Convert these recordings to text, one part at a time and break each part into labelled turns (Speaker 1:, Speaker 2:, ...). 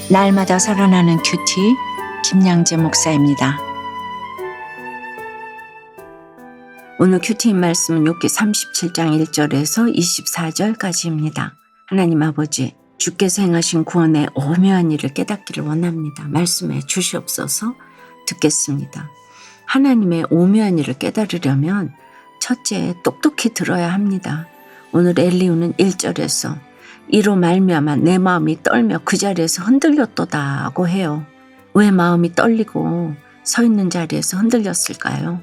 Speaker 1: 날마다 살아나는 큐티 김양재 목사입니다. 오늘 큐티인 말씀은 욥기 37장 1절에서 24절까지입니다. 하나님 아버지, 주께서 행하신 구원의 오묘한 일을 깨닫기를 원합니다. 말씀해 주시옵소서. 듣겠습니다. 하나님의 오묘한 일을 깨달으려면 첫째, 똑똑히 들어야 합니다. 오늘 엘리후는 1절에서 이로 말미암아 내 마음이 떨며 그 자리에서 흔들렸도다고 해요. 왜 마음이 떨리고 서 있는 자리에서 흔들렸을까요?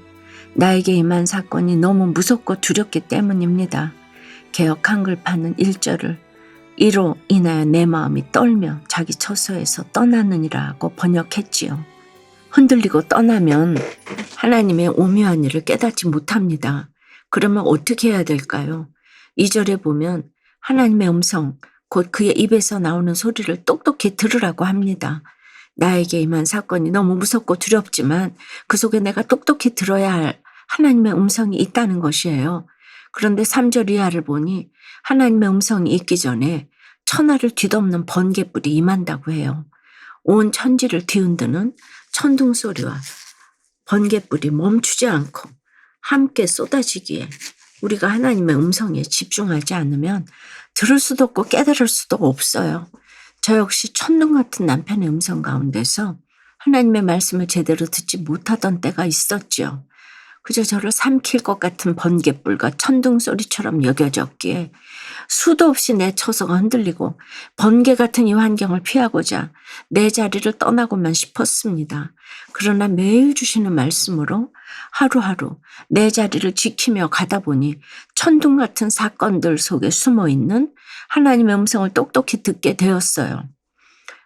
Speaker 1: 나에게 임한 사건이 너무 무섭고 두렵기 때문입니다. 개역 한글판은 1절을 이로 인하여 내 마음이 떨며 자기 처소에서 떠나느니라고 번역했지요. 흔들리고 떠나면 하나님의 오묘한 일을 깨닫지 못합니다. 그러면 어떻게 해야 될까요? 2절에 보면 하나님의 음성, 곧 그의 입에서 나오는 소리를 똑똑히 들으라고 합니다. 나에게 임한 사건이 너무 무섭고 두렵지만 그 속에 내가 똑똑히 들어야 할 하나님의 음성이 있다는 것이에요. 그런데 3절 이하를 보니 하나님의 음성이 있기 전에 천하를 뒤덮는 번개불이 임한다고 해요. 온 천지를 뒤흔드는 천둥 소리와 번개불이 멈추지 않고 함께 쏟아지기에 우리가 하나님의 음성에 집중하지 않으면 들을 수도 없고 깨달을 수도 없어요. 저 역시 천둥 같은 남편의 음성 가운데서 하나님의 말씀을 제대로 듣지 못하던 때가 있었죠. 그저 저를 삼킬 것 같은 번개불과 천둥 소리처럼 여겨졌기에 수도 없이 내 처소가 흔들리고 번개 같은 이 환경을 피하고자 내 자리를 떠나고만 싶었습니다. 그러나 매일 주시는 말씀으로 하루하루 내 자리를 지키며 가다 보니 천둥 같은 사건들 속에 숨어있는 하나님의 음성을 똑똑히 듣게 되었어요.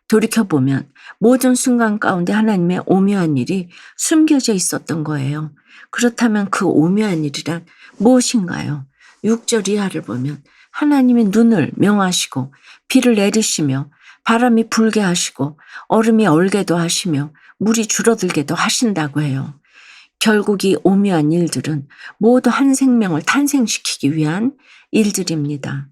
Speaker 1: 돌이켜보면 모든 순간 가운데 하나님의 오묘한 일이 숨겨져 있었던 거예요. 그렇다면 그 오묘한 일이란 무엇인가요? 6절 이하를 보면 하나님이 눈을 명하시고 비를 내리시며 바람이 불게 하시고 얼음이 얼게도 하시며 물이 줄어들게도 하신다고 해요. 결국 이 오묘한 일들은 모두 한 생명을 탄생시키기 위한 일들입니다.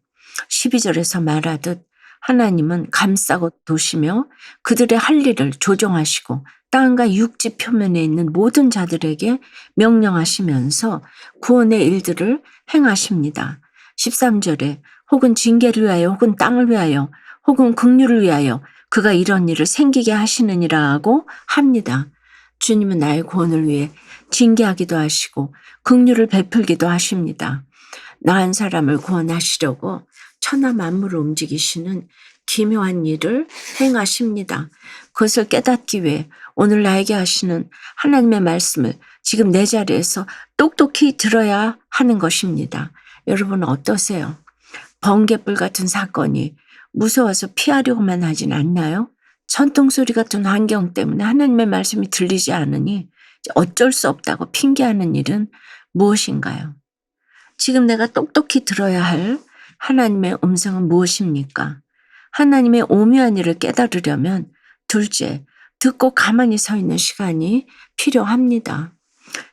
Speaker 1: 12절에서 말하듯 하나님은 감싸고 도시며 그들의 할 일을 조종하시고 땅과 육지 표면에 있는 모든 자들에게 명령하시면서 구원의 일들을 행하십니다. 13절에 혹은 징계를 위하여 혹은 땅을 위하여 혹은 긍휼을 위하여 그가 이런 일을 생기게 하시느니라고 합니다. 주님은 나의 구원을 위해 징계하기도 하시고 긍휼을 베풀기도 하십니다. 나은 사람을 구원하시려고 천하 만물을 움직이시는 기묘한 일을 행하십니다. 그것을 깨닫기 위해 오늘 나에게 하시는 하나님의 말씀을 지금 내 자리에서 똑똑히 들어야 하는 것입니다. 여러분은 어떠세요? 번개불 같은 사건이 무서워서 피하려고만 하진 않나요? 천둥소리 같은 환경 때문에 하나님의 말씀이 들리지 않으니 어쩔 수 없다고 핑계하는 일은 무엇인가요? 지금 내가 똑똑히 들어야 할 하나님의 음성은 무엇입니까? 하나님의 오묘한 일을 깨달으려면 둘째, 듣고 가만히 서 있는 시간이 필요합니다.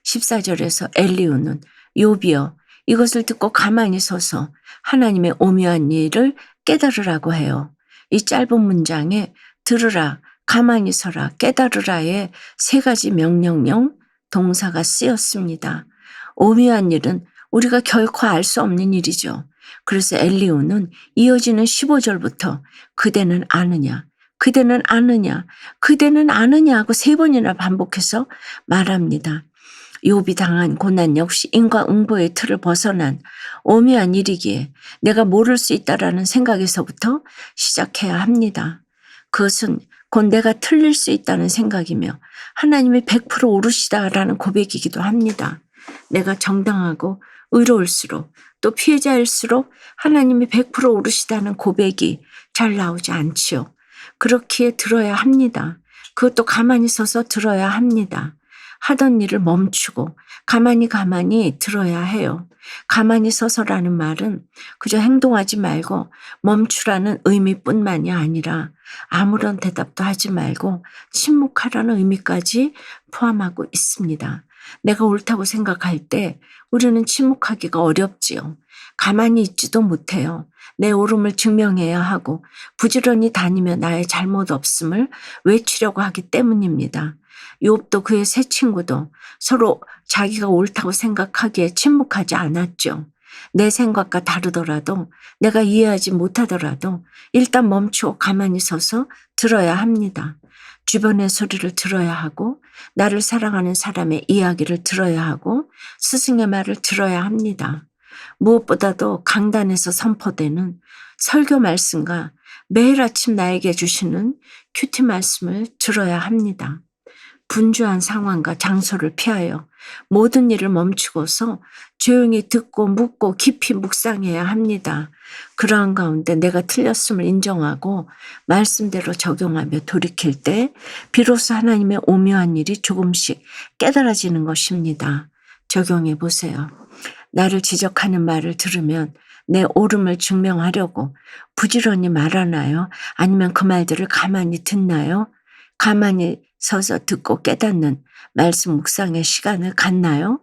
Speaker 1: 14절에서 엘리후는 욥이여 이것을 듣고 가만히 서서 하나님의 오묘한 일을 깨달으라고 해요. 이 짧은 문장에 들으라, 가만히 서라, 깨달으라의 세 가지 명령형 동사가 쓰였습니다. 오묘한 일은 우리가 결코 알 수 없는 일이죠. 그래서 엘리후는 이어지는 15절부터 그대는 아느냐, 그대는 아느냐, 그대는 아느냐 하고 3번이나 반복해서 말합니다. 욥이 당한 고난 역시 인과응보의 틀을 벗어난 오묘한 일이기에 내가 모를 수 있다라는 생각에서부터 시작해야 합니다. 그것은 곧 내가 틀릴 수 있다는 생각이며 하나님이 100% 옳으시다라는 고백이기도 합니다. 내가 정당하고 의로울수록 또 피해자일수록 하나님이 100% 옳으시다는 고백이 잘 나오지 않지요. 그렇기에 들어야 합니다. 그것도 가만히 서서 들어야 합니다. 하던 일을 멈추고 가만히 들어야 해요. 가만히 서서라는 말은 그저 행동하지 말고 멈추라는 의미뿐만이 아니라 아무런 대답도 하지 말고 침묵하라는 의미까지 포함하고 있습니다. 내가 옳다고 생각할 때 우리는 침묵하기가 어렵지요. 가만히 있지도 못해요. 내 옳음을 증명해야 하고 부지런히 다니며 나의 잘못 없음을 외치려고 하기 때문입니다. 욥도 그의 세 친구도 서로 자기가 옳다고 생각하기에 침묵하지 않았죠. 내 생각과 다르더라도 내가 이해하지 못하더라도 일단 멈추고 가만히 서서 들어야 합니다. 주변의 소리를 들어야 하고 나를 사랑하는 사람의 이야기를 들어야 하고 스승의 말을 들어야 합니다. 무엇보다도 강단에서 선포되는 설교 말씀과 매일 아침 나에게 주시는 큐티 말씀을 들어야 합니다. 분주한 상황과 장소를 피하여 모든 일을 멈추고서 조용히 듣고 묻고 깊이 묵상해야 합니다. 그러한 가운데 내가 틀렸음을 인정하고 말씀대로 적용하며 돌이킬 때 비로소 하나님의 오묘한 일이 조금씩 깨달아지는 것입니다. 적용해 보세요. 나를 지적하는 말을 들으면 내 옳음을 증명하려고 부지런히 말하나요? 아니면 그 말들을 가만히 듣나요? 가만히 서서 듣고 깨닫는 말씀 묵상의 시간을 갖나요?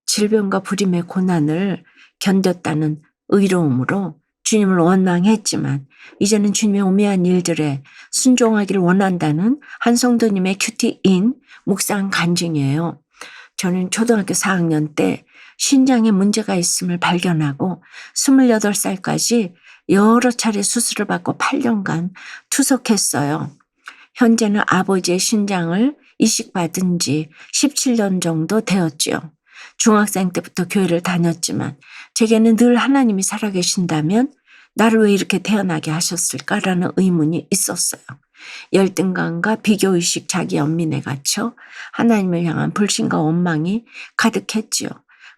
Speaker 1: 질병과 불임의 고난을 견뎠다는 의로움으로 주님을 원망했지만 이제는 주님의 오묘한 일들에 순종하기를 원한다는 한 성도님의 큐티인 묵상 간증이에요. 저는 초등학교 4학년 때 신장에 문제가 있음을 발견하고 28살까지 여러 차례 수술을 받고 8년간 투석했어요. 현재는 아버지의 신장을 이식받은 지 17년 정도 되었지요. 중학생 때부터 교회를 다녔지만 제게는 늘 하나님이 살아계신다면 나를 왜 이렇게 태어나게 하셨을까라는 의문이 있었어요. 열등감과 비교의식 자기 연민에 갇혀 하나님을 향한 불신과 원망이 가득했지요.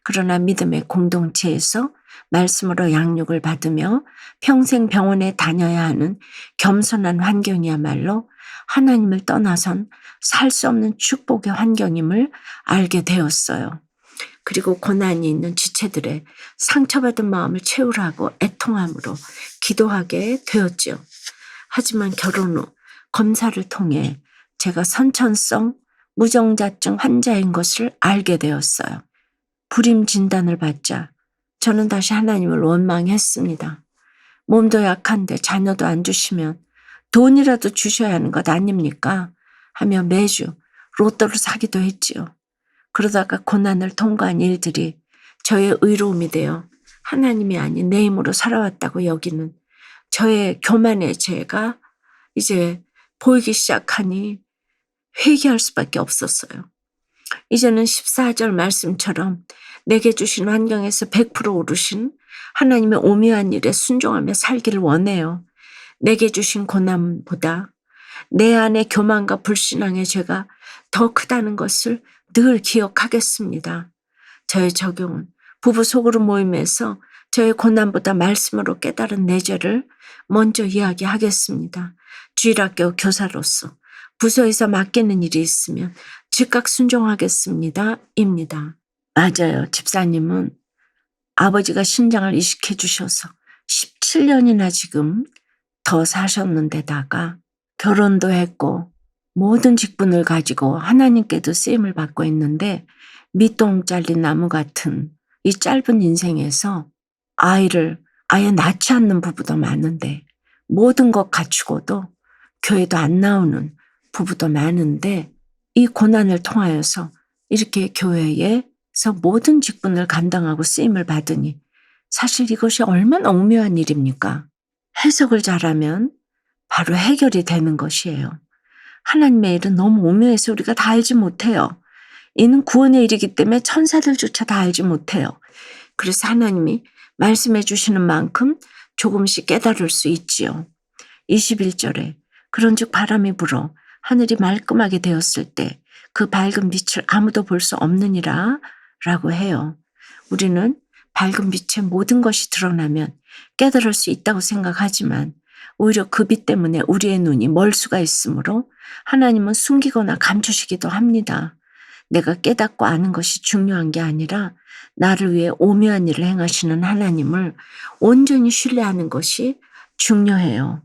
Speaker 1: 그러나 믿음의 공동체에서 말씀으로 양육을 받으며 평생 병원에 다녀야 하는 겸손한 환경이야말로 하나님을 떠나선 살 수 없는 축복의 환경임을 알게 되었어요. 그리고 고난이 있는 지체들의 상처받은 마음을 채우라고 애통함으로 기도하게 되었지요. 하지만 결혼 후 검사를 통해 제가 선천성 무정자증 환자인 것을 알게 되었어요. 불임 진단을 받자 저는 다시 하나님을 원망했습니다. 몸도 약한데 자녀도 안 주시면 돈이라도 주셔야 하는 것 아닙니까? 하며 매주 로또를 사기도 했지요. 그러다가 고난을 통과한 일들이 저의 의로움이 되어 하나님이 아닌 내 힘으로 살아왔다고 여기는 저의 교만의 죄가 이제 보이기 시작하니 회개할 수밖에 없었어요. 이제는 14절 말씀처럼 내게 주신 환경에서 100% 오르신 하나님의 오묘한 일에 순종하며 살기를 원해요. 내게 주신 고난보다 내 안의 교만과 불신앙의 죄가 더 크다는 것을 늘 기억하겠습니다. 저의 적용은 부부 소그룹 모임에서 저의 고난보다 말씀으로 깨달은 내 죄를 먼저 이야기하겠습니다. 주일학교 교사로서 부서에서 맡기는 일이 있으면 즉각 순종하겠습니다. 입니다. 맞아요. 집사님은 아버지가 신장을 이식해 주셔서 17년이나 지금 더 사셨는데다가 결혼도 했고 모든 직분을 가지고 하나님께도 쓰임을 받고 있는데 밑동 잘린 나무 같은 이 짧은 인생에서 아이를 아예 낳지 않는 부부도 많은데 모든 것 갖추고도 교회도 안 나오는 부부도 많은데 이 고난을 통하여서 이렇게 교회에서 모든 직분을 감당하고 쓰임을 받으니 사실 이것이 얼마나 오묘한 일입니까? 해석을 잘하면 바로 해결이 되는 것이에요. 하나님의 일은 너무 오묘해서 우리가 다 알지 못해요. 이는 구원의 일이기 때문에 천사들조차 다 알지 못해요. 그래서 하나님이 말씀해 주시는 만큼 조금씩 깨달을 수 있지요. 21절에 그런즉 바람이 불어 하늘이 말끔하게 되었을 때 그 밝은 빛을 아무도 볼 수 없느니라 라고 해요. 우리는 밝은 빛에 모든 것이 드러나면 깨달을 수 있다고 생각하지만 오히려 그 빛 때문에 우리의 눈이 멀 수가 있으므로 하나님은 숨기거나 감추시기도 합니다. 내가 깨닫고 아는 것이 중요한 게 아니라 나를 위해 오묘한 일을 행하시는 하나님을 온전히 신뢰하는 것이 중요해요.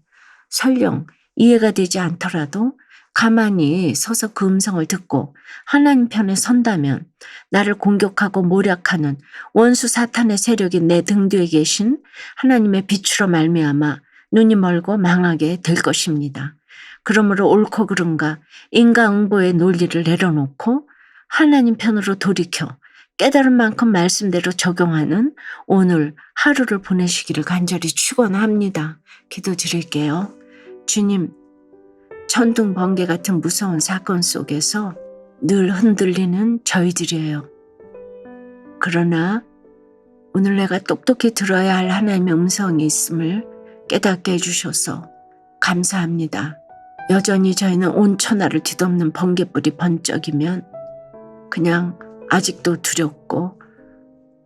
Speaker 1: 설령 이해가 되지 않더라도 가만히 서서 그 음성을 듣고 하나님 편에 선다면 나를 공격하고 모략하는 원수 사탄의 세력이 내 등 뒤에 계신 하나님의 빛으로 말미암아 눈이 멀고 망하게 될 것입니다. 그러므로 옳고 그른가 인과응보의 논리를 내려놓고 하나님 편으로 돌이켜 깨달은 만큼 말씀대로 적용하는 오늘 하루를 보내시기를 간절히 축원합니다. 기도드릴게요. 주님, 천둥 번개 같은 무서운 사건 속에서 늘 흔들리는 저희들이에요. 그러나 오늘 내가 똑똑히 들어야 할 하나님의 음성이 있음을 깨닫게 해주셔서 감사합니다. 여전히 저희는 온 천하를 뒤덮는 번개불이 번쩍이면 그냥 아직도 두렵고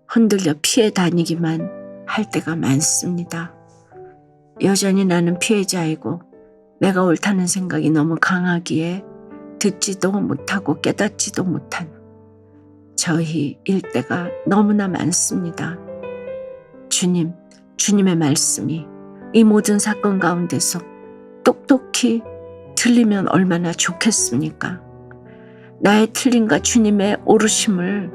Speaker 1: 흔들려 피해 다니기만 할 때가 많습니다. 여전히 나는 피해자이고 내가 옳다는 생각이 너무 강하기에 듣지도 못하고 깨닫지도 못한 저희일 때가 너무나 많습니다. 주님, 주님의 말씀이 이 모든 사건 가운데서 똑똑히 들리면 얼마나 좋겠습니까? 나의 틀림과 주님의 옳으심을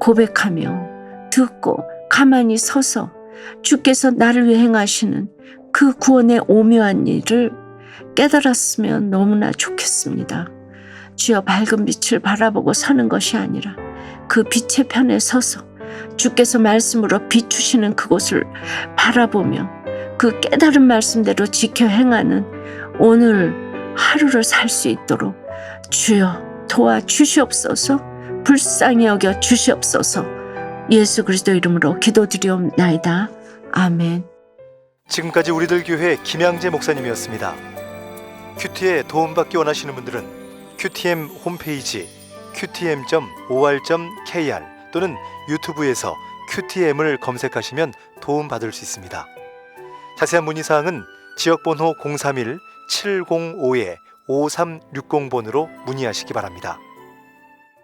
Speaker 1: 고백하며 듣고 가만히 서서 주께서 나를 위해 행하시는 그 구원의 오묘한 일을 깨달았으면 너무나 좋겠습니다. 주여 밝은 빛을 바라보고 서는 것이 아니라 그 빛의 편에 서서 주께서 말씀으로 비추시는 그곳을 바라보며 그 깨달은 말씀대로 지켜 행하는 오늘 하루를 살 수 있도록 주여 도와주시옵소서. 불쌍히 여겨 주시옵소서. 예수 그리스도 이름으로 기도드리옵나이다. 아멘.
Speaker 2: 지금까지 우리들 교회 김양재 목사님이었습니다. 큐티에 도움받기 원하시는 분들은 QTM 홈페이지 qtm.or.kr 또는 유튜브에서 QTM을 검색하시면 도움받을 수 있습니다. 자세한 문의사항은 지역번호 031-705-5360번으로 문의하시기 바랍니다.